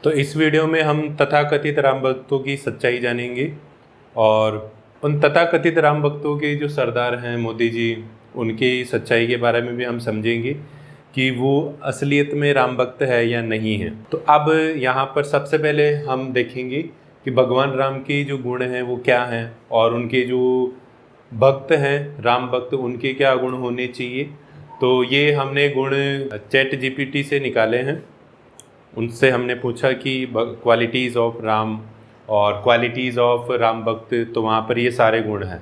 तो इस वीडियो में हम तथाकथित राम भक्तों की सच्चाई जानेंगे और उन तथाकथित राम भक्तों के जो सरदार हैं मोदी जी, उनकी सच्चाई के बारे में भी हम समझेंगे कि वो असलियत में राम भक्त है या नहीं है। तो अब यहाँ पर सबसे पहले हम देखेंगे कि भगवान राम के जो गुण हैं वो क्या हैं और उनके जो भक्त हैं राम भक्त, उनके क्या गुण होने चाहिए। तो ये हमने गुण चैट जीपीटी से निकाले हैं। उनसे हमने पूछा कि क्वालिटीज़ ऑफ राम और क्वालिटीज़ ऑफ राम भक्त, तो वहाँ पर ये सारे गुण हैं।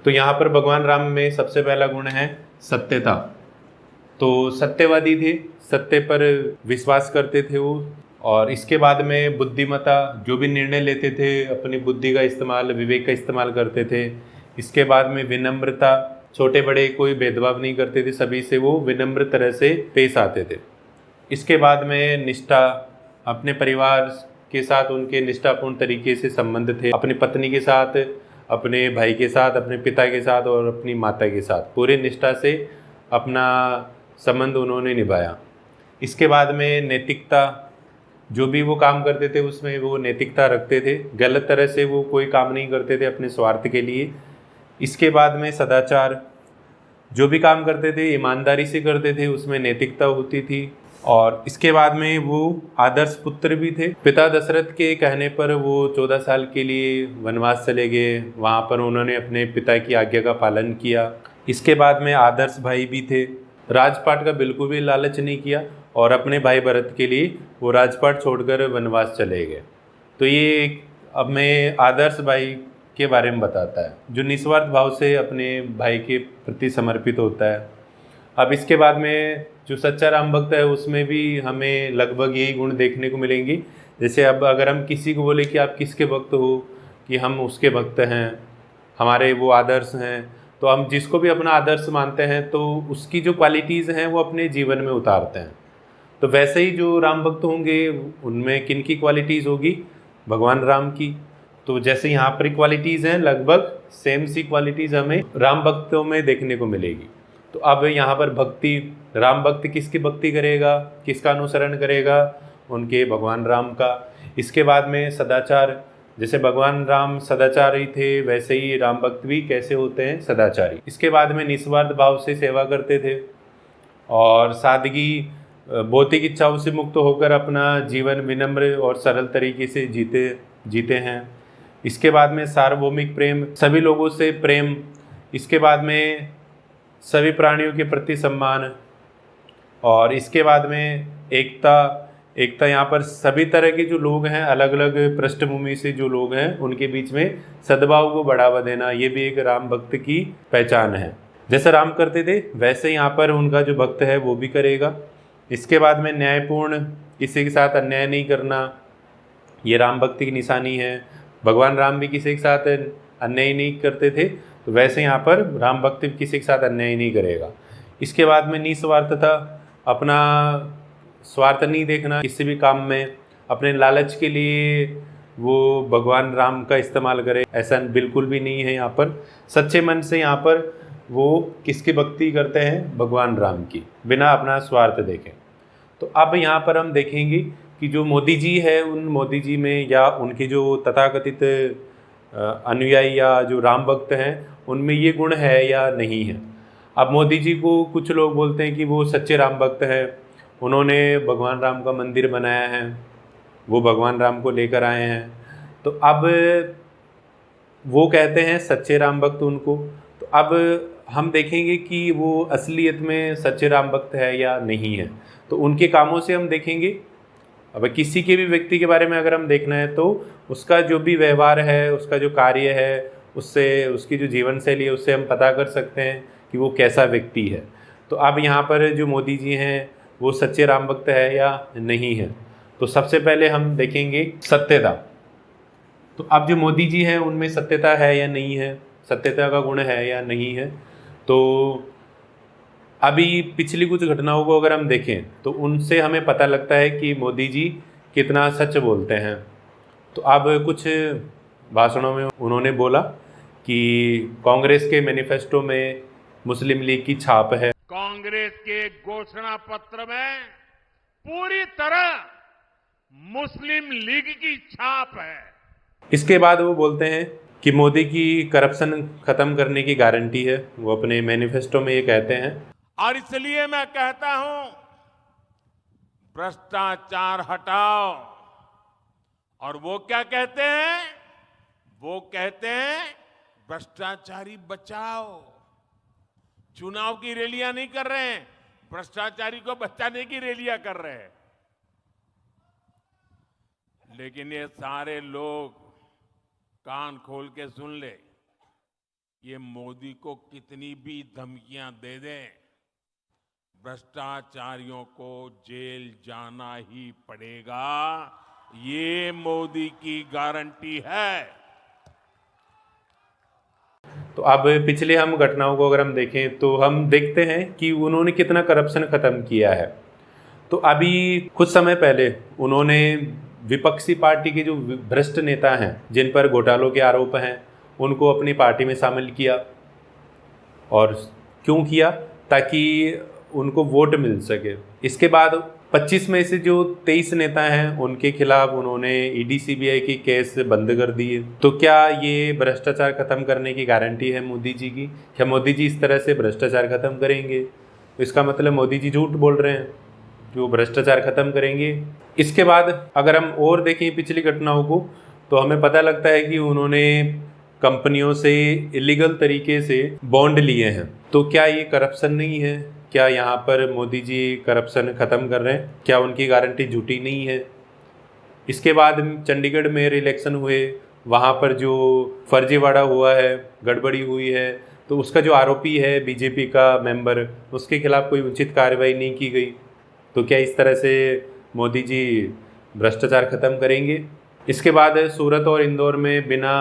तो यहाँ पर भगवान राम में सबसे पहला गुण है सत्यता। तो सत्यवादी थे, सत्य पर विश्वास करते थे वो। और इसके बाद में बुद्धिमता, जो भी निर्णय लेते थे अपनी बुद्धि का इस्तेमाल, विवेक का इस्तेमाल करते थे। इसके बाद में विनम्रता, छोटे बड़े कोई भेदभाव नहीं करते थे, सभी से वो विनम्र तरह से पेश आते थे। इसके बाद में निष्ठा, अपने परिवार के साथ उनके निष्ठापूर्ण तरीके से संबंध थे, अपनी पत्नी के साथ, अपने भाई के साथ, अपने पिता के साथ और अपनी माता के साथ पूरी निष्ठा से अपना संबंध उन्होंने निभाया। इसके बाद में नैतिकता, जो भी वो काम करते थे उसमें वो नैतिकता रखते थे, गलत तरह से वो कोई काम नहीं करते थे अपने स्वार्थ के लिए। इसके बाद में सदाचार, जो भी काम करते थे ईमानदारी से करते थे, उसमें नैतिकता होती थी। और इसके बाद में वो आदर्श पुत्र भी थे। पिता दशरथ के कहने पर वो 14 साल के लिए वनवास चले गए, वहाँ पर उन्होंने अपने पिता की आज्ञा का पालन किया। इसके बाद में आदर्श भाई भी थे, राजपाट का बिल्कुल भी लालच नहीं किया और अपने भाई भरत के लिए वो राजपाट छोड़कर वनवास चले गए। तो ये अब मैं आदर्श भाई के बारे में बताता है, जो निस्वार्थ भाव से अपने भाई के प्रति समर्पित होता है। अब इसके बाद में जो सच्चा राम भक्त है उसमें भी हमें लगभग यही गुण देखने को मिलेंगी। जैसे अब अगर हम किसी को बोले कि आप किसके भक्त हो, कि हम उसके भक्त हैं, हमारे वो आदर्श हैं, तो हम जिसको भी अपना आदर्श मानते हैं तो उसकी जो क्वालिटीज़ हैं वो अपने जीवन में उतारते हैं। तो वैसे ही जो राम भक्त होंगे उनमें किन की क्वालिटीज़ होगी? भगवान राम की। तो जैसे यहाँ पर क्वालिटीज़ हैं, लगभग सेम सी क्वालिटीज़ हमें राम भक्तों में देखने को मिलेगी। तो अब यहाँ पर भक्ति, राम भक्त किसकी भक्ति करेगा, किसका अनुसरण करेगा? उनके भगवान राम का। इसके बाद में सदाचार, जैसे भगवान राम सदाचारी थे वैसे ही राम भक्त भी कैसे होते हैं? सदाचारी। इसके बाद में निस्वार्थ भाव से सेवा करते थे और सादगी, भौतिक इच्छाओं से मुक्त होकर अपना जीवन विनम्र और सरल तरीके से जीते हैं। इसके बाद में सार्वभौमिक प्रेम, सभी लोगों से प्रेम। इसके बाद में सभी प्राणियों के प्रति सम्मान। और इसके बाद में एकता, यहाँ पर सभी तरह के जो लोग हैं, अलग अलग पृष्ठभूमि से जो लोग हैं, उनके बीच में सद्भाव को बढ़ावा देना, ये भी एक राम भक्त की पहचान है। जैसे राम करते थे वैसे यहाँ पर उनका जो भक्त है वो भी करेगा। इसके बाद में न्यायपूर्ण, किसी के साथ अन्याय नहीं करना, ये राम भक्ति की निशानी है। भगवान राम भी किसी के साथ अन्याय नहीं करते थे, तो वैसे यहाँ पर राम भक्त किसी के साथ अन्याय नहीं करेगा। इसके बाद में निस्वार्थता, अपना स्वार्थ नहीं देखना किसी भी काम में, अपने लालच के लिए वो भगवान राम का इस्तेमाल करे, ऐसा बिल्कुल भी नहीं है। यहाँ पर सच्चे मन से यहाँ पर वो किसकी भक्ति करते हैं? भगवान राम की, बिना अपना स्वार्थ देखें। तो अब यहाँ पर हम देखेंगे कि जो मोदी जी है, उन मोदी जी में या उनके जो तथाकथित अनुयायी या जो राम भक्त हैं उनमें ये गुण है या नहीं है। अब मोदी जी को कुछ लोग बोलते हैं कि वो सच्चे राम भक्त हैं, उन्होंने भगवान राम का मंदिर बनाया है, वो भगवान राम को लेकर आए हैं। तो अब वो कहते हैं सच्चे राम भक्त उनको। तो अब हम देखेंगे कि वो असलियत में सच्चे राम भक्त है या नहीं है। तो उनके कामों से हम देखेंगे। अब किसी के भी व्यक्ति के बारे में अगर हम देखना है तो उसका जो भी व्यवहार है, उसका जो कार्य है, उससे, उसकी जो जीवन शैली है, उससे हम पता कर सकते हैं कि वो कैसा व्यक्ति है। तो अब यहाँ पर जो मोदी जी हैं वो सच्चे राम भक्त है या नहीं है। तो सबसे पहले हम देखेंगे सत्यता। तो अब जो मोदी जी हैं उनमें सत्यता है या नहीं है, सत्यता का गुण है या नहीं है। तो अभी पिछली कुछ घटनाओं को अगर हम देखें तो उनसे हमें पता लगता है कि मोदी जी कितना सच बोलते हैं। तो अब कुछ भाषणों में उन्होंने बोला कि कांग्रेस के मैनिफेस्टो में मुस्लिम लीग की छाप है। कांग्रेस के घोषणा पत्र में पूरी तरह मुस्लिम लीग की छाप है। इसके बाद वो बोलते हैं कि मोदी की करप्शन खत्म करने की गारंटी है। वो अपने मैनिफेस्टो में ये कहते हैं। और इसलिए मैं कहता हूं, भ्रष्टाचार हटाओ। और वो क्या कहते हैं? वो कहते हैं भ्रष्टाचारी बचाओ। चुनाव की रैलियां नहीं कर रहे हैं, भ्रष्टाचारी को बचाने की रैलियां कर रहे हैं। लेकिन ये सारे लोग कान खोल के सुन ले, ये मोदी को कितनी भी धमकियां दे दें, भ्रष्टाचारियों को जेल जाना ही पड़ेगा। ये मोदी की गारंटी है। तो अब पिछले हम घटनाओं को अगर हम देखें तो हम देखते हैं कि उन्होंने कितना करप्शन खत्म किया है। तो अभी कुछ समय पहले उन्होंने विपक्षी पार्टी के जो भ्रष्ट नेता हैं, जिन पर घोटालों के आरोप हैं, उनको अपनी पार्टी में शामिल किया। और क्यों किया? ताकि उनको वोट मिल सके। इसके बाद 25 में से जो 23 नेता हैं उनके खिलाफ उन्होंने ईडी सीबीआई की केस बंद कर दिए। तो क्या ये भ्रष्टाचार खत्म करने की गारंटी है मोदी जी की? क्या मोदी जी इस तरह से भ्रष्टाचार खत्म करेंगे? तो इसका मतलब मोदी जी झूठ बोल रहे हैं कि वो भ्रष्टाचार खत्म करेंगे। इसके बाद अगर हम और देखें पिछली घटनाओं को, तो हमें पता लगता है कि उन्होंने कंपनियों से इलीगल तरीके से बॉन्ड लिए हैं। तो क्या ये करप्शन नहीं है? क्या यहाँ पर मोदी जी करप्शन खत्म कर रहे हैं? क्या उनकी गारंटी झूठी नहीं है? इसके बाद चंडीगढ़ में इलेक्शन हुए, वहाँ पर जो फर्जीवाड़ा हुआ है, गड़बड़ी हुई है, तो उसका जो आरोपी है बीजेपी का मेंबर, उसके खिलाफ कोई उचित कार्रवाई नहीं की गई। तो क्या इस तरह से मोदी जी भ्रष्टाचार खत्म करेंगे? इसके बाद सूरत और इंदौर में बिना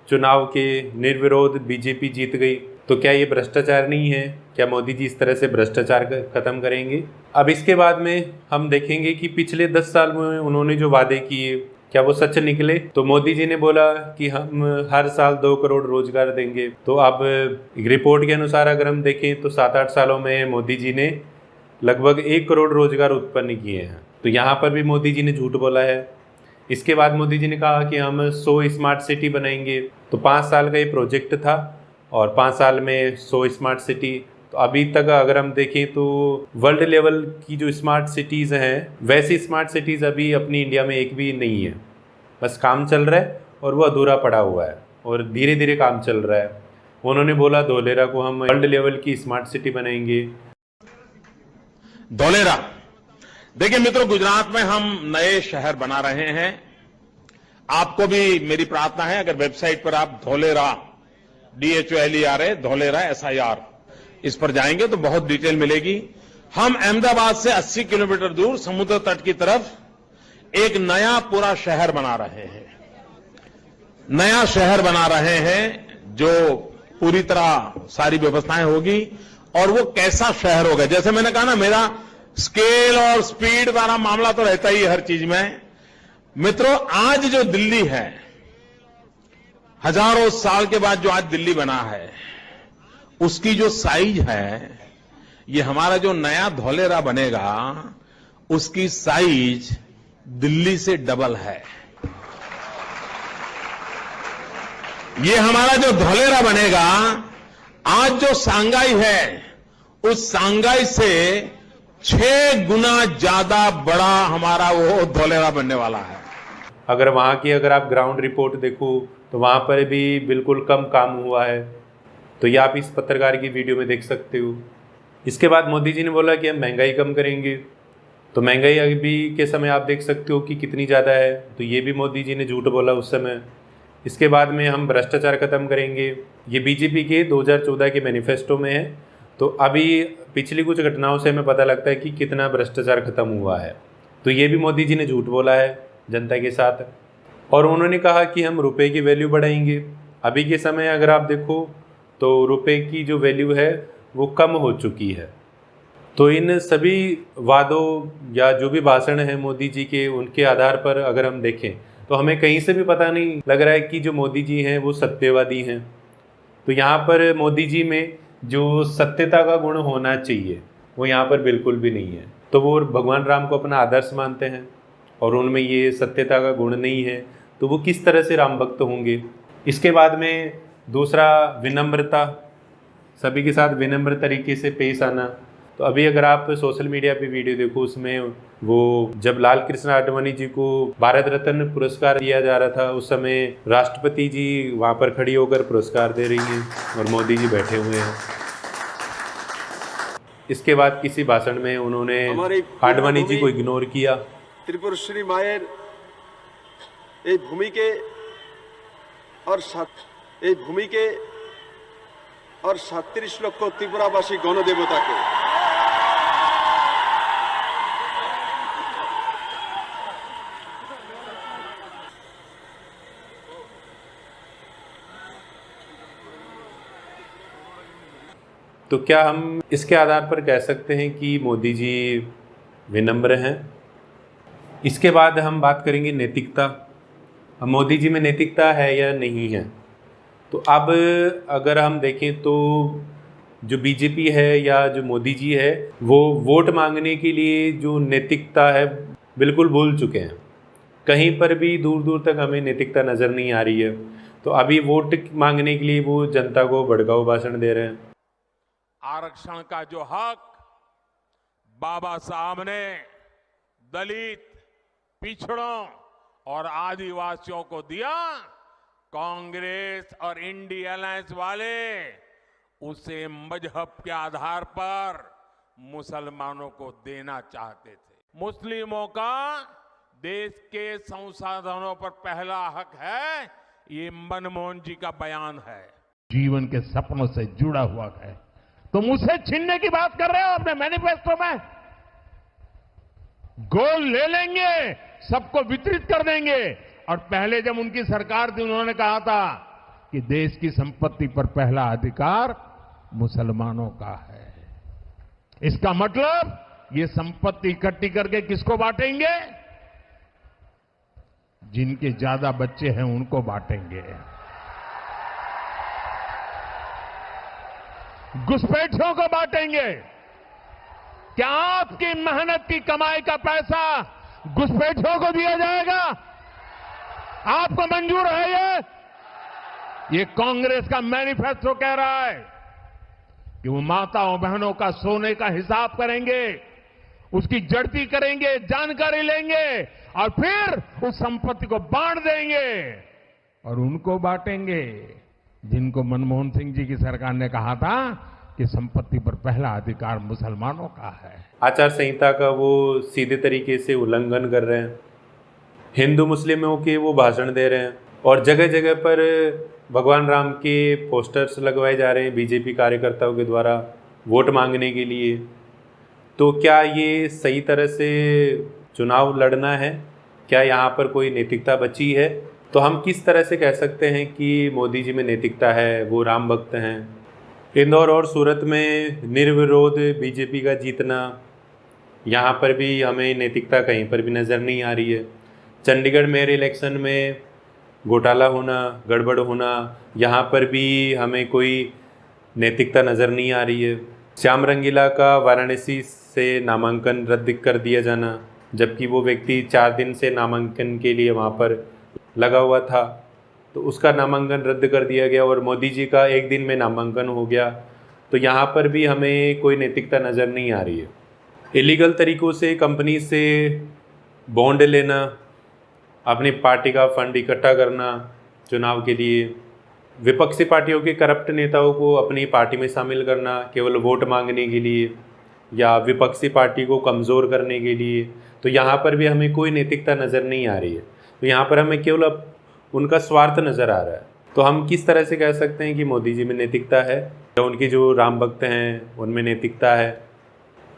चुनाव के निर्विरोध बीजेपी जीत गई। तो क्या ये भ्रष्टाचार नहीं है? क्या मोदी जी इस तरह से भ्रष्टाचार खत्म करेंगे? अब इसके बाद में हम देखेंगे कि पिछले 10 साल में उन्होंने जो वादे किए, क्या वो सच निकले? तो मोदी जी ने बोला कि हम हर साल 2 करोड़ रोजगार देंगे। तो अब रिपोर्ट के अनुसार अगर हम देखें तो 7-8 सालों में मोदी जी ने लगभग 1 करोड़ रोजगार उत्पन्न किए हैं। तो यहाँ पर भी मोदी जी ने झूठ बोला है। इसके बाद मोदी जी ने कहा कि हम 100 स्मार्ट सिटी बनाएंगे। तो 5 साल का ये प्रोजेक्ट था और 5 साल में 100 स्मार्ट सिटी। तो अभी तक अगर हम देखें तो वर्ल्ड लेवल की जो स्मार्ट सिटीज़ हैं, वैसी स्मार्ट सिटीज़ अभी अपनी इंडिया में एक भी नहीं है। बस काम चल रहा है और वो अधूरा पड़ा हुआ है और धीरे धीरे काम चल रहा है। उन्होंने बोला धोलेरा को हम वर्ल्ड लेवल की स्मार्ट सिटी बनाएंगे। धोलेरा, देखिए मित्रों, गुजरात में हम नए शहर बना रहे हैं। आपको भी मेरी प्रार्थना है, अगर वेबसाइट पर आप धोलेरा DHOLERA धोलेरा SIR इस पर जाएंगे तो बहुत डिटेल मिलेगी। हम अहमदाबाद से 80 किलोमीटर दूर समुद्र तट की तरफ एक नया पूरा शहर बना रहे हैं। नया शहर बना रहे हैं जो पूरी तरह सारी व्यवस्थाएं होगी। और वो कैसा शहर होगा? जैसे मैंने कहा ना, मेरा स्केल और स्पीड वाला मामला तो रहता ही है हर चीज में। मित्रों, आज जो दिल्ली है, हजारों साल के बाद जो आज दिल्ली बना है, उसकी जो साइज है, ये हमारा जो नया धोलेरा बनेगा उसकी साइज दिल्ली से डबल है। ये हमारा जो धोलेरा बनेगा, आज जो सांगाई है, उस सांगाई से 6 गुना ज्यादा बड़ा हमारा वो धोलेरा बनने वाला है। अगर वहाँ की अगर आप ग्राउंड रिपोर्ट देखो तो वहाँ पर भी बिल्कुल कम काम हुआ है। तो ये आप इस पत्रकार की वीडियो में देख सकते हो। इसके बाद मोदी जी ने बोला कि हम महंगाई कम करेंगे। तो महंगाई अभी के समय आप देख सकते हो कि कितनी ज़्यादा है। तो ये भी मोदी जी ने झूठ बोला उस समय। इसके बाद में हम भ्रष्टाचार खत्म करेंगे, ये बीजेपी के 2014 के मैनिफेस्टो में है। तो अभी पिछली कुछ घटनाओं से हमें पता लगता है कि कितना भ्रष्टाचार खत्म हुआ है। तो ये भी मोदी जी ने झूठ बोला है जनता के साथ। और उन्होंने कहा कि हम रुपए की वैल्यू बढ़ाएंगे। अभी के समय अगर आप देखो तो रुपए की जो वैल्यू है वो कम हो चुकी है। तो इन सभी वादों या जो भी भाषण है मोदी जी के, उनके आधार पर अगर हम देखें तो हमें कहीं से भी पता नहीं लग रहा है कि जो मोदी जी हैं वो सत्यवादी हैं। तो यहाँ पर मोदी जी में जो सत्यता का गुण होना चाहिए वो यहाँ पर बिल्कुल भी नहीं है। तो वो भगवान राम को अपना आदर्श मानते हैं और उनमें ये सत्यता का गुण नहीं है, तो वो किस तरह से राम भक्त होंगे। इसके बाद में दूसरा विनम्रता, सभी के साथ विनम्र तरीके से पेश आना। तो अभी अगर आप सोशल मीडिया पे वीडियो देखो, उसमें वो जब लाल कृष्ण आडवाणी जी को भारत रत्न पुरस्कार दिया जा रहा था, उस समय राष्ट्रपति जी वहाँ पर खड़ी होकर पुरस्कार दे रही हैं और मोदी जी बैठे हुए हैं। इसके बाद किसी भाषण में उन्होंने आडवाणी जी को इग्नोर किया। त्रिपुरेश्वरी मायर এই ভূমিকে और 37 লক্ষ ত্রিপুরাবাসী গণদেবতাকে तो क्या हम इसके आधार पर कह सकते हैं कि मोदी जी विनम्र हैं। इसके बाद हम बात करेंगे नैतिकता। अब मोदी जी में नैतिकता है या नहीं है। तो अब अगर हम देखें तो जो बीजेपी है या जो मोदी जी है, वो वोट मांगने के लिए जो नैतिकता है बिल्कुल भूल चुके हैं। कहीं पर भी दूर दूर तक हमें नैतिकता नज़र नहीं आ रही है। तो अभी वोट मांगने के लिए वो जनता को भड़काऊ भाषण दे रहे हैं। आरक्षण का जो हक बाबा साहब ने दलित, पिछड़ों और आदिवासियों को दिया, कांग्रेस और इंडिया अलायंस वाले उसे मजहब के आधार पर मुसलमानों को देना चाहते थे। मुस्लिमों का देश के संसाधनों पर पहला हक है, ये मनमोहन जी का बयान है। जीवन के सपनों से जुड़ा हुआ है। तुम उसे छीनने की बात कर रहे हो अपने मैनिफेस्टो में। गोल ले लेंगे, सबको वितरित कर देंगे। और पहले जब उनकी सरकार थी, उन्होंने कहा था कि देश की संपत्ति पर पहला अधिकार मुसलमानों का है। इसका मतलब ये संपत्ति इकट्ठी करके किसको बांटेंगे? जिनके ज्यादा बच्चे हैं उनको बांटेंगे। घुसपैठियों को बांटेंगे। क्या आपकी मेहनत की कमाई का पैसा घुसपैठियों को दिया जाएगा? आपको मंजूर है ये कांग्रेस का मैनिफेस्टो कह रहा है कि वो माताओं बहनों का सोने का हिसाब करेंगे, उसकी जड़ती करेंगे, जानकारी लेंगे और फिर उस संपत्ति को बांट देंगे। और उनको बांटेंगे जिनको मनमोहन सिंह जी की सरकार ने कहा था कि संपत्ति पर पहला अधिकार मुसलमानों का है। आचार संहिता का वो सीधे तरीके से उल्लंघन कर रहे हैं। हिंदू मुस्लिमों के वो भाषण दे रहे हैं और जगह जगह पर भगवान राम के पोस्टर्स लगवाए जा रहे हैं बीजेपी कार्यकर्ताओं के द्वारा वोट मांगने के लिए। तो क्या ये सही तरह से चुनाव लड़ना है? क्या यहाँ पर कोई नैतिकता बची है? तो हम किस तरह से कह सकते हैं कि मोदी जी में नैतिकता है, वो राम भक्त हैं? इंदौर और सूरत में निर्विरोध बीजेपी का जीतना, यहाँ पर भी हमें नैतिकता कहीं पर भी नज़र नहीं आ रही है। चंडीगढ़ मेयर इलेक्शन में घोटाला होना, गड़बड़ होना, यहाँ पर भी हमें कोई नैतिकता नज़र नहीं आ रही है। श्याम रंगीला का वाराणसी से नामांकन रद्द कर दिया जाना, जबकि वो व्यक्ति 4 दिन से नामांकन के लिए वहाँ पर लगा हुआ था, तो उसका नामांकन रद्द कर दिया गया और मोदी जी का 1 दिन में नामांकन हो गया। तो यहाँ पर भी हमें कोई नैतिकता नज़र नहीं आ रही है। इलीगल तरीक़ों से कंपनी से बॉन्ड लेना, अपनी पार्टी का फंड इकट्ठा करना चुनाव के लिए, विपक्षी पार्टियों के करप्ट नेताओं को अपनी पार्टी में शामिल करना केवल वोट मांगने के लिए या विपक्षी पार्टी को कमज़ोर करने के लिए, तो यहाँ पर भी हमें कोई नैतिकता नज़र नहीं आ रही है। तो यहाँ पर हमें केवल उनका स्वार्थ नज़र आ रहा है। तो हम किस तरह से कह सकते हैं कि मोदी जी में नैतिकता है या उनके जो राम भक्त हैं उनमें नैतिकता है?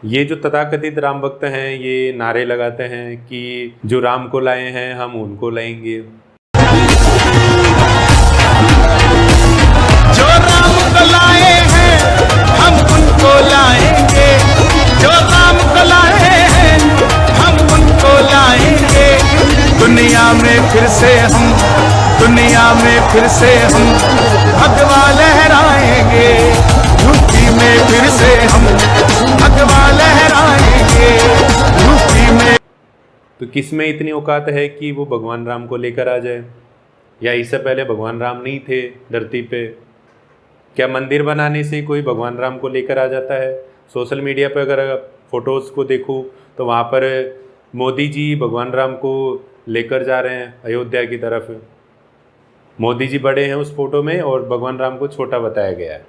ये जो तथाकथित राम भक्त हैं ये नारे लगाते हैं कि जो राम को लाए हैं हम उनको लाएंगे। जो राम को लाए हैं हम उनको लाएंगे, जो राम को लाए हैं हम उनको लाएंगे। दुनिया में फिर से हम भगवा लहराएंगे, यूपी में फिर से हम भगवा लहराएंगे, यूपी में। तो किस में इतनी औकात है कि वो भगवान राम को लेकर आ जाए? या इससे पहले भगवान राम नहीं थे धरती पे? क्या मंदिर बनाने से कोई भगवान राम को लेकर आ जाता है? सोशल मीडिया पर अगर फ़ोटोज़ को देखूँ तो वहाँ पर मोदी जी भगवान राम को लेकर जा रहे हैं अयोध्या की तरफ। मोदी जी बड़े हैं उस फोटो में और भगवान राम को छोटा बताया गया है।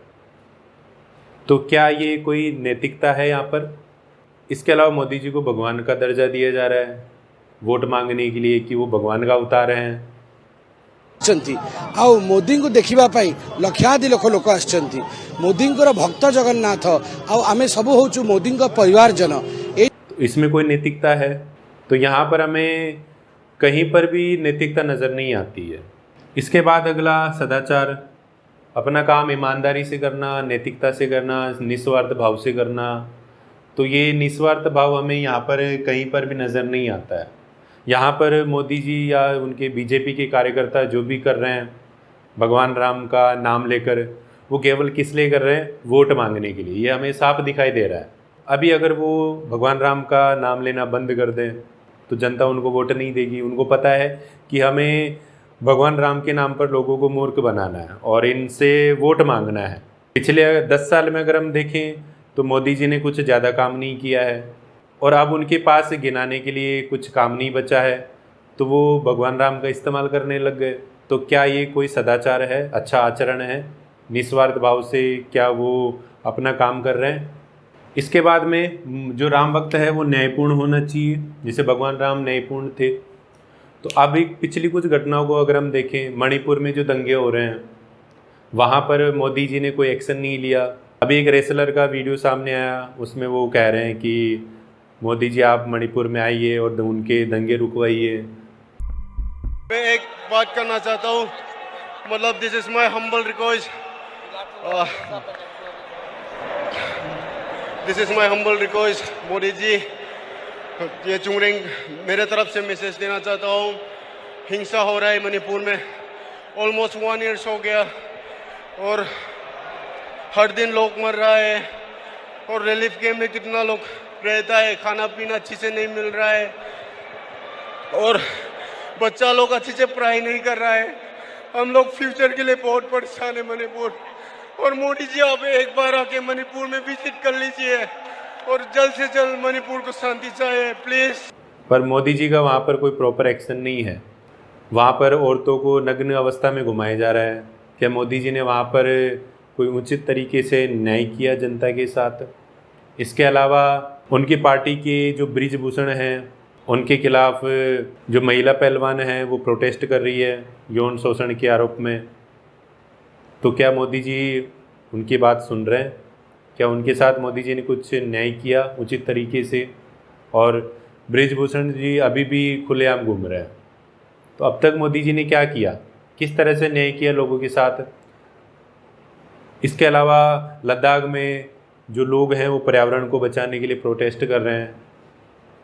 तो क्या ये कोई नैतिकता है यहाँ पर? इसके अलावा मोदी जी को भगवान का दर्जा दिया जा रहा है वोट मांगने के लिए कि वो भगवान का अवतार हैं। आउ मोदी को देखा लक्षाधि लोक आसछंती। मोदी भक्त जगन्नाथ आमे सब होचु मोदी परिवारजन। इसमें कोई नैतिकता है? तो यहाँ पर हमें कहीं पर भी नैतिकता नज़र नहीं आती है। इसके बाद अगला सदाचार, अपना काम ईमानदारी से करना, नैतिकता से करना, निस्वार्थ भाव से करना। तो ये निस्वार्थ भाव हमें यहाँ पर कहीं पर भी नज़र नहीं आता है। यहाँ पर मोदी जी या उनके बीजेपी के कार्यकर्ता जो भी कर रहे हैं भगवान राम का नाम लेकर, वो केवल किस लिए कर रहे हैं? वोट मांगने के लिए। ये हमें साफ दिखाई दे रहा है। अभी अगर वो भगवान राम का नाम लेना बंद कर दें तो जनता उनको वोट नहीं देगी। उनको पता है कि हमें भगवान राम के नाम पर लोगों को मूर्ख बनाना है और इनसे वोट मांगना है। पिछले 10 साल में अगर हम देखें तो मोदी जी ने कुछ ज़्यादा काम नहीं किया है और अब उनके पास गिनाने के लिए कुछ काम नहीं बचा है, तो वो भगवान राम का इस्तेमाल करने लग गए। तो क्या ये कोई सदाचार है? अच्छा आचरण है? निस्वार्थ भाव से क्या वो अपना काम कर रहे हैं? इसके बाद में जो राम भक्त है वो न्यायपूर्ण होना चाहिए, जैसे भगवान राम न्यायपूर्ण थे। तो अब एक पिछली कुछ घटनाओं को अगर हम देखें, मणिपुर में जो दंगे हो रहे हैं वहाँ पर मोदी जी ने कोई एक्शन नहीं लिया। अभी एक रेसलर का वीडियो सामने आया, उसमें वो कह रहे हैं कि मोदी जी आप मणिपुर में आइए और उनके दंगे रुकवाइए। मैं एक बात करना चाहता हूँ, मतलब this is my humble request, this is my humble request Modi ji, ये चुंगरिंग मेरे तरफ से मैसेज देना चाहता हूँ। हिंसा हो रहा है मणिपुर में, ऑलमोस्ट 1 ईयर हो गया और हर दिन लोग मर रहा है और रिलीफ कैंप में कितना लोग रहता है, खाना पीना अच्छी से नहीं मिल रहा है और बच्चा लोग अच्छी से पढ़ाई नहीं कर रहा है। हम लोग फ्यूचर के लिए बहुत परेशान है मणिपुर। और मोदी जी आप एक बार आके मणिपुर में विजिट कर लीजिए और जल्द से जल्द मणिपुर को शांति चाहिए प्लीज। पर मोदी जी का वहाँ पर कोई प्रॉपर एक्शन नहीं है। वहाँ पर औरतों को नग्न अवस्था में घुमाया जा रहा है। क्या मोदी जी ने वहाँ पर कोई उचित तरीके से न्याय किया जनता के साथ? इसके अलावा उनकी पार्टी के जो बृजभूषण हैं उनके खिलाफ जो महिला पहलवान हैं वो प्रोटेस्ट कर रही है यौन शोषण के आरोप में। तो क्या मोदी जी उनकी बात सुन रहे हैं? क्या उनके साथ मोदी जी ने कुछ न्याय किया उचित तरीके से? और बृजभूषण जी अभी भी खुलेआम घूम रहे हैं। तो अब तक मोदी जी ने क्या किया? किस तरह से न्याय किया लोगों के साथ? इसके अलावा लद्दाख में जो लोग हैं वो पर्यावरण को बचाने के लिए प्रोटेस्ट कर रहे हैं।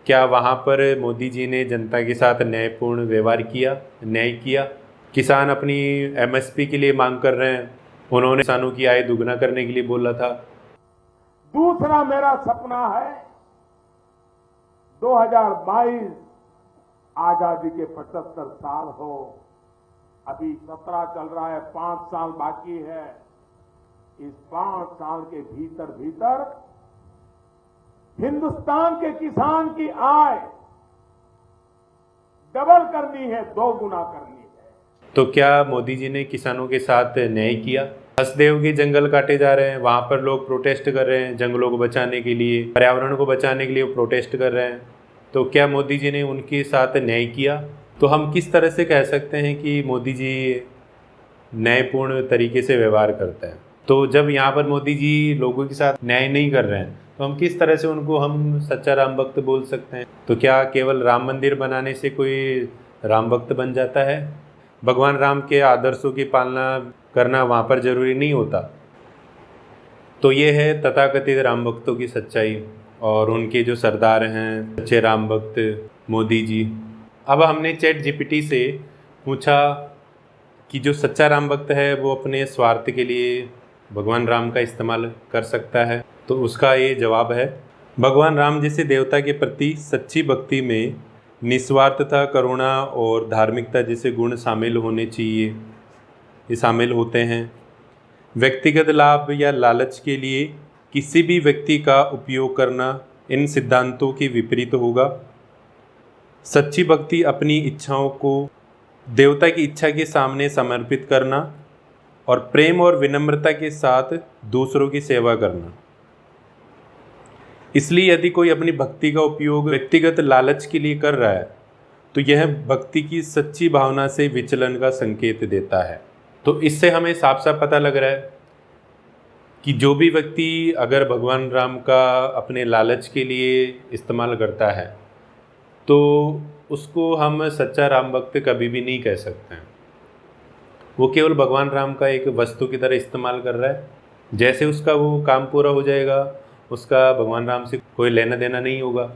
क्या वहाँ पर मोदी जी ने जनता के साथ न्यायपूर्ण व्यवहार किया, न्याय किया? किसान अपनी MSP के लिए मांग कर रहे हैं। उन्होंने किसानों की आय दुगना करने के लिए बोला था। दूसरा मेरा सपना है 2022 आजादी के 75 साल हो। अभी 17 चल रहा है, 5 साल बाकी है। इस 5 साल के भीतर हिंदुस्तान के किसान की आय डबल करनी है, 2 गुना करनी है। तो क्या मोदी जी ने किसानों के साथ न्याय किया? हसदेव के जंगल काटे जा रहे हैं, वहाँ पर लोग प्रोटेस्ट कर रहे हैं जंगलों को बचाने के लिए, पर्यावरण को बचाने के लिए वो प्रोटेस्ट कर रहे हैं। तो क्या मोदी जी ने उनके साथ न्याय किया? तो हम किस तरह से कह सकते हैं कि मोदी जी न्यायपूर्ण तरीके से व्यवहार करते हैं? तो जब यहाँ पर मोदी जी लोगों के साथ न्याय नहीं कर रहे हैं तो हम किस तरह से उनको हम सच्चा राम भक्त बोल सकते हैं? तो क्या केवल राम मंदिर बनाने से कोई राम भक्त बन जाता है? भगवान राम के आदर्शों की पालना करना वहाँ पर ज़रूरी नहीं होता? तो ये है तथाकथित राम भक्तों की सच्चाई और उनके जो सरदार हैं सच्चे राम भक्त मोदी जी। अब हमने ChatGPT से पूछा कि जो सच्चा राम भक्त है वो अपने स्वार्थ के लिए भगवान राम का इस्तेमाल कर सकता है? तो उसका ये जवाब है, भगवान राम जैसे देवता के प्रति सच्ची भक्ति में निस्वार्थता, करुणा और धार्मिकता जैसे गुण शामिल होने चाहिए, ये शामिल होते हैं। व्यक्तिगत लाभ या लालच के लिए किसी भी व्यक्ति का उपयोग करना इन सिद्धांतों के विपरीत होगा। सच्ची भक्ति अपनी इच्छाओं को देवता की इच्छा के सामने समर्पित करना और प्रेम और विनम्रता के साथ दूसरों की सेवा करना। इसलिए यदि कोई अपनी भक्ति का उपयोग व्यक्तिगत लालच के लिए कर रहा है तो यह भक्ति की सच्ची भावना से विचलन का संकेत देता है। तो इससे हमें साफ साफ पता लग रहा है कि जो भी व्यक्ति अगर भगवान राम का अपने लालच के लिए इस्तेमाल करता है तो उसको हम सच्चा राम भक्त कभी भी नहीं कह सकते हैं। वो केवल भगवान राम का एक वस्तु की तरह इस्तेमाल कर रहा है। जैसे उसका वो काम पूरा हो जाएगा, उसका भगवान राम से कोई लेना देना नहीं होगा।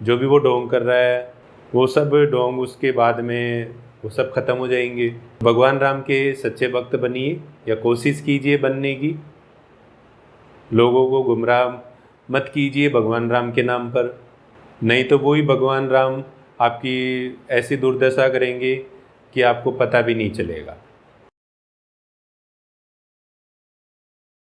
जो भी वो ढोंग कर रहा है वो सब ढोंग उसके बाद में वो सब खत्म हो जाएंगे। भगवान राम के सच्चे भक्त बनिए या कोशिश कीजिए बनने की। लोगों को गुमराह मत कीजिए भगवान राम के नाम पर, नहीं तो वही भगवान राम आपकी ऐसी दुर्दशा करेंगे कि आपको पता भी नहीं चलेगा।